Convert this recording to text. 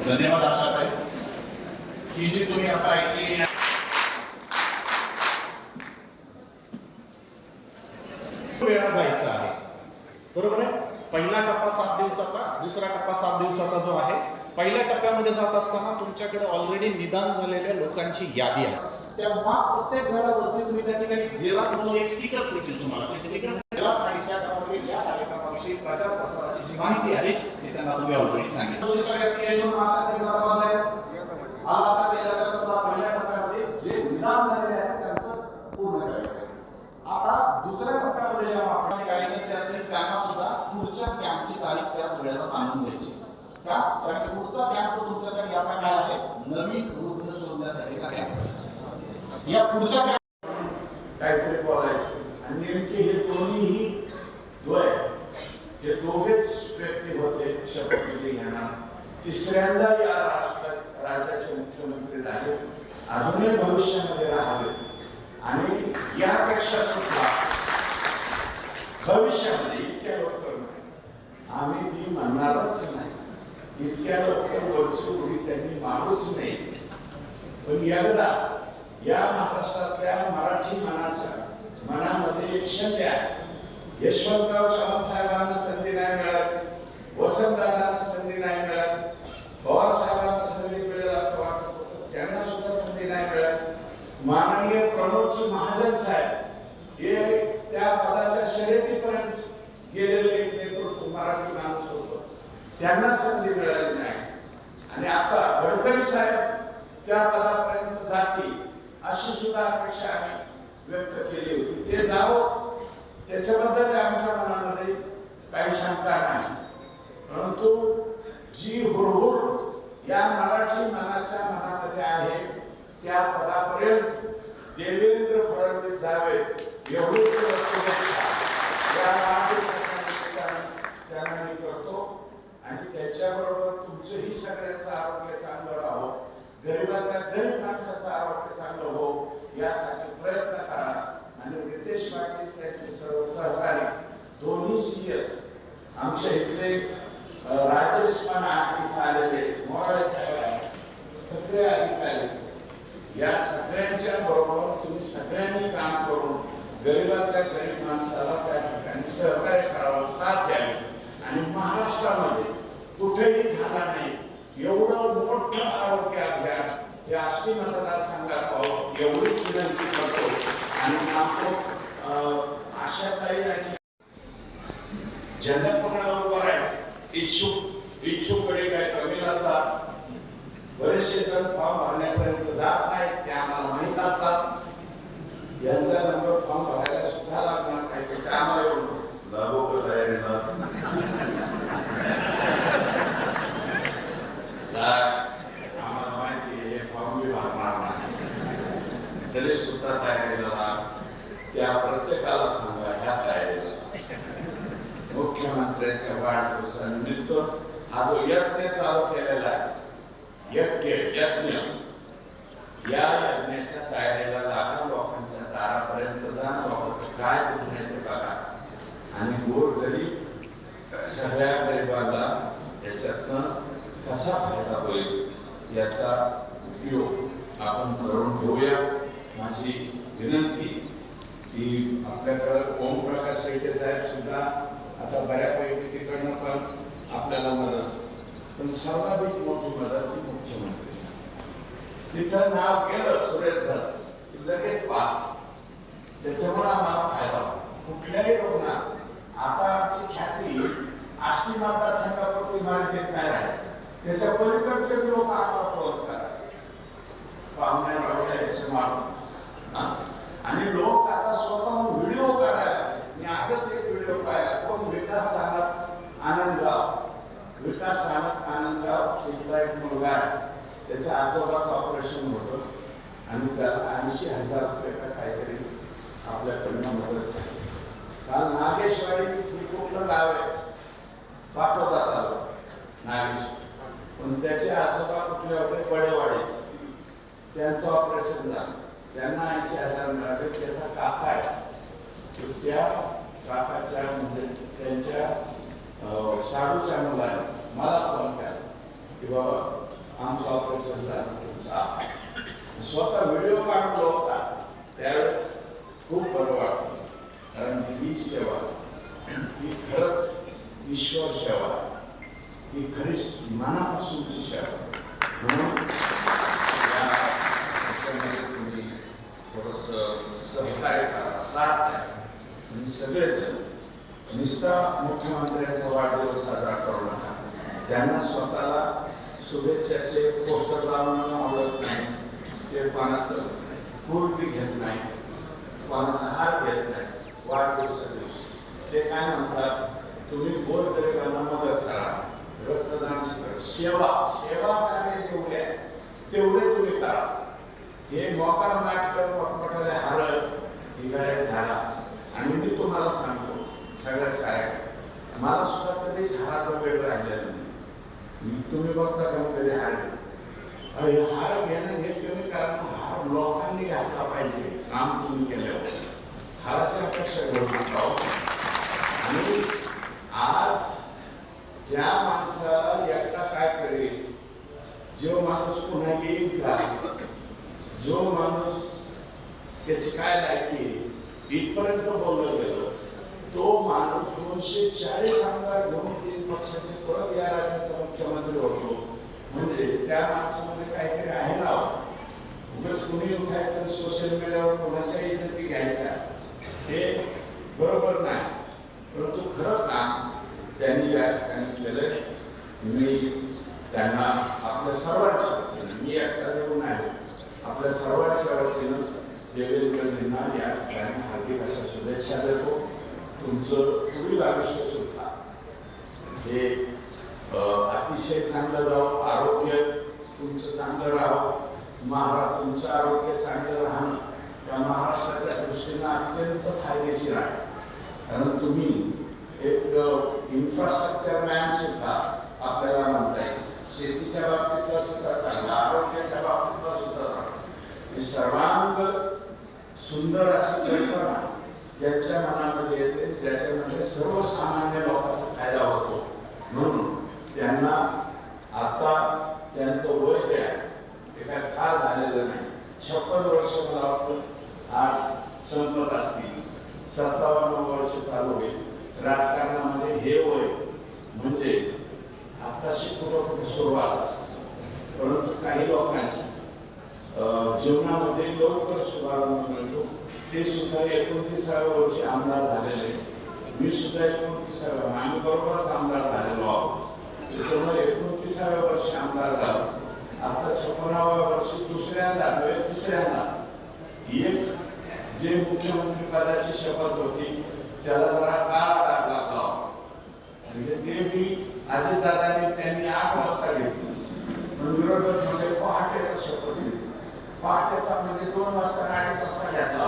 धन्यवाद आशाताई. ही जी तुम्ही आता ऐकली वेळा जायचं आहे, बरोबर आहे. पहिला टप्पा 7 दिवसाचा, दुसरा टप्पा 7 दिवसाचा जो आहे. पहिल्या टप्प्यामध्ये जात असताना तुमच्याकडे ऑलरेडी निदान झालेल्या लोकांची यादी आहे. तेव्हा प्रत्येक घरावरती तुम्ही त्या ठिकाणी गेलात म्हणून एक स्टिकर येतील तुम्हाला. ते स्टिकर गेलात आणि त्या घरामध्ये या कार्यक्रमाविषयी प्रचार प्रसाराची जी माहिती आहे ती त्यांना तुम्ही ऑलरेडी सांगितली. सगळ्या सीएचओ आशाताईंना समजलंय. आशाताईला शब्दात पहिल्या टप्प्यामध्ये जे निदान झालेले आहेत त्यांचं पूर्ण करायचं. आता दुसऱ्या टप्प्यामध्ये जेव्हा आपण कार्यकर्ते असतील त्यांना सुद्धा पुढच्या कॅम्पची तारीख त्याच वेळेला सांगून द्यायची. का? कारण पुढचा कॅम्प तुमच्यासाठी आता काय आहे, नवीन रुग्ण शोधण्यासाठीचा कॅम्प. या पुढच्या काहीतरी बोलायचं आणि नेमके हे दोन्हीही द्वय हे दोघेच व्यक्ती होते शपथविधी घेणार. तिसऱ्यांदा या राज्याचे मुख्यमंत्री झाले, अजूनही भविष्यामध्ये राहावे आणि यापेक्षा सुद्धा भविष्यामध्ये इतक्या लवकर आम्ही ती म्हणणारच नाही. इतक्या लवकर वरची उडी त्यांनी मारूच नाही. पण एकदा या महाराष्ट्रातल्या मराठी मनामध्ये एक शंका आहे. यशवंतराव चव्हाण साहेबांना संधी नाही मिळाली, वसंतदादांना संधी नाही मिळाली, पवार साहेबांना संधी मिळेल असं वाटत होतं, त्यांना सुद्धा संधी नाही मिळाली. माननीय प्रणवजी महाजन साहेब हे त्या पदाच्या शर्यतीपर्यंत गेलेले एक नेतृत्व मराठी माणूस होतं, त्यांना संधी मिळाली नाही. आणि आता गडकरी साहेब त्या पदापर्यंत जातील अशी सुद्धा अपेक्षा आम्ही व्यक्त केली होती. ते जावं त्याच्याबद्दल आमच्या मनामध्ये काही शंका नाही. परंतु जी हुरहुर या मराठी मनाच्या मनामध्ये आहे त्या पदापर्यंत देवेंद्र फडणवीस जावे एवढीच त्यांना मी करतो. आणि त्याच्याबरोबर तुमचंही सगळ्यांचं आरोग्य चांगलं राहो, गरीबाच्या गरीब माणसाचं आरोग्य चांगलं हो यासाठी प्रयत्न करा. आणि रितेश पाटील त्यांचे सर्व सहकारी दोन्ही सीएस आमच्या इथले राजेश पण आलेले मोराळे साहेब सगळे अधिकारी या सगळ्यांच्या बरोबर तुम्ही सगळ्यांनी काम करून गरीबातल्या गरीब माणसाला त्या ठिकाणी सहकार्य करावं, साथ द्यावी. आणि महाराष्ट्रामध्ये कुठेही झाला नाही एवढं मोठं आरोग्य अभियान हे आष्टी मतदारसंघात व्हावं एवढीच विनंती करतो. आणि आशाताई आणि जनता कोणाला उभं राहायचं इच्छुकडे काय कमी नसतात. बरेचसे जण फॉर्म भरण्यापर्यंत जात नाहीत, ते आम्हाला माहित असतात. यांचा नंबर फॉर्म भरायला सुद्धा लागणार नाही, ते आम्हाला लागू करायला आम्हाला माहिती आहे फॉर्म बी भरणार नाही. तरी सुद्धा तयारीला त्या प्रत्येकाला सांगा ह्या तयारीला मुख्यमंत्र्यांच्या वाढदिवसानिमित्त हा जो यज्ञ चालू केलेला आहे यज्ञ या यज्ञाच्या तयारीला लागा, लोकांच्या दारापर्यंत जा, लोकांचं काय दुखणे ते बघा. आणि गोरगरीब सगळ्या गरिबांना याच्यातनं कसा फायदा होईल याचा उपयोग आपण करून घेऊया. माझी विनंती की आपल्याकडं ओमप्रकाश शेटे साहेब सुद्धा आता बऱ्यापैकी तिकडनं पण आपल्याला मदत, पण सर्वाधिक मोठी मदत ही मुख्यमंत्री तिथं नाव गेलं सुरेश दास की लगेच पास. त्याच्यामुळे आम्हाला फायदा कुठल्याही रुग्णात आता आमची ख्याती आष्टी मतदारसंघापुरती मार्केट नाही राहील, त्याच्या पलीकडचे लोक आम्हाला फोन करा पाहुण्या राहुल्या याचे मारून. आणि लोक आता स्वतःहून व्हिडिओ काढायला, मी आजच एक व्हिडिओ पाहिला, कोण विकास सानप आनंदराव इथला एक मुलगा आहे, त्याच्या आजोबाचं ऑपरेशन होतं आणि त्याला 80,000 रुपये काहीतरी आपल्याकडनं मदत झाली. काल नागेशवाडी ही कुठलं गाव आहे, पाठवता आलं नागेश, पण त्याचे आजोबा कुठले होते बडेवाडीचे, त्यांचं ऑपरेशन झालं, त्यांना 80,000 मिळाले. त्याचा काका आहे, त्या काकाच्या म्हणजे त्यांच्या शाळूच्या मुलाने मला फोन केला की बाबा आमचं ऑपरेशन झालं तुमचं. स्वतः व्हिडिओ काढून होता त्यावेळेस खूप बरं वाटतं. कारण ही सेवा ही खरंच ईश्वर सेवा, ही खरीच मनापासूनची सेवा. म्हणून तुम्ही थोडंसं सहकार्य करा, साथ द्या. तुम्ही सगळेजण नुसता मुख्यमंत्र्यांचा वाढदिवस साजरा करू नका. ज्यांना स्वतःला शुभेच्छाचे पोस्टर लावणं आवडत नाही, ते कोणाचं फूल बी घेत नाही, कोणाचा हार घेत नाही वाढदिवसा दिवशी, ते काय म्हणतात, तुम्ही गोरगरिबांना मदत करा, रक्तदान करा, सेवा कार्य जेवढे आहे तेवढे तुम्ही करा. हे मोकार नाटक मोठमोठाले हारत निघाले झाला. आणि मी तुम्हाला सांगतो सगळ्याच काय, मला सुद्धा कधीच हाराचा वेळ राहिलेला नाही. तुम्ही बघता का कधी हार हार घेणं हे कमी, कारण हार लोकांनी घातला पाहिजे. काम तुम्ही केल्यावर हाराची अपेक्षा करू नका. आणि आज ज्या माणसाला एकटा काय करेल, जो माणूस पुन्हा येईल का, जो माणूस त्याची काय लायकी इथपर्यंत बोललं गेलं, तो माणूस 240 आमदार घेऊन 3 पक्षाचे परत या राज्याचा मुख्यमंत्री होतो. म्हणजे त्या माणसामध्ये काहीतरी आहे ना. उगाच कुणी उठायचं सोशल मीडियावर कोणाच्या इज्जती घ्यायच्या, हे बरोबर नाही. परंतु खरं काम त्यांनी या ठिकाणी केलं. मी त्यांना आपल्या सर्वांच्या वतीनं, मी एकटा देऊन आहे, आपल्या सर्वांच्या वतीनं देवेंद्रजींना या ठिकाणी हार्दिक अशा शुभेच्छा देतो. तुमचं पुढील आयुष्य सुद्धा हे अतिशय चांगलं जावं, आरोग्य तुमचं चांगलं राहावं, तुमचं आरोग्य चांगलं राहणं या महाराष्ट्राच्या दृष्टीनं अत्यंत फायदेशीर आहे. कारण तुम्ही एक इन्फ्रास्ट्रक्चर मॅन सुद्धा आपल्याला म्हणता येईल. शेतीच्या बाबतीतला सुद्धा चांगला, आरोग्याच्या बाबतीतला सुद्धा चांगला. हे सर्वांग सुंदर अशी कल्पना ज्यांच्या मनामध्ये येते, त्याच्यामध्ये सर्वसामान्य लोकांचा फायदा होतो. म्हणून त्यांना आता त्यांचं वय जे आहे ते काय फार झालेलं नाही. 56 वर्ष मला वाटतं आज संपत असतील, 57 वर्ष चालू होईल. राजकारणामध्ये हे वय म्हणजे आताशी कुठं सुरुवात असते. परंतु काही लोकांची जीवनामध्ये लवकर शुभारंभ मिळतो. ते सुद्धा 29व्या वर्षी आमदार झालेले, मी सुद्धा 29व्या, आम्ही बरोबरच आमदार झालेलो आहोत. त्याच्यामुळे 29व्या वर्षी आमदार झालो. आता 56व्या वर्षी दुसऱ्यांदा किंवा तिसऱ्यांदा एक जे मुख्यमंत्री पदाची शपथ होती त्याला जरा काळा डाग लागला. म्हणजे ते मी अजितदादांनी त्यांनी 8 वाजता घेतली, पण विरोधक म्हणजे पहाटेचा शपथ घेतली. पहाटेचा म्हणजे 2 वाजता 2:30 वाजता घेतला.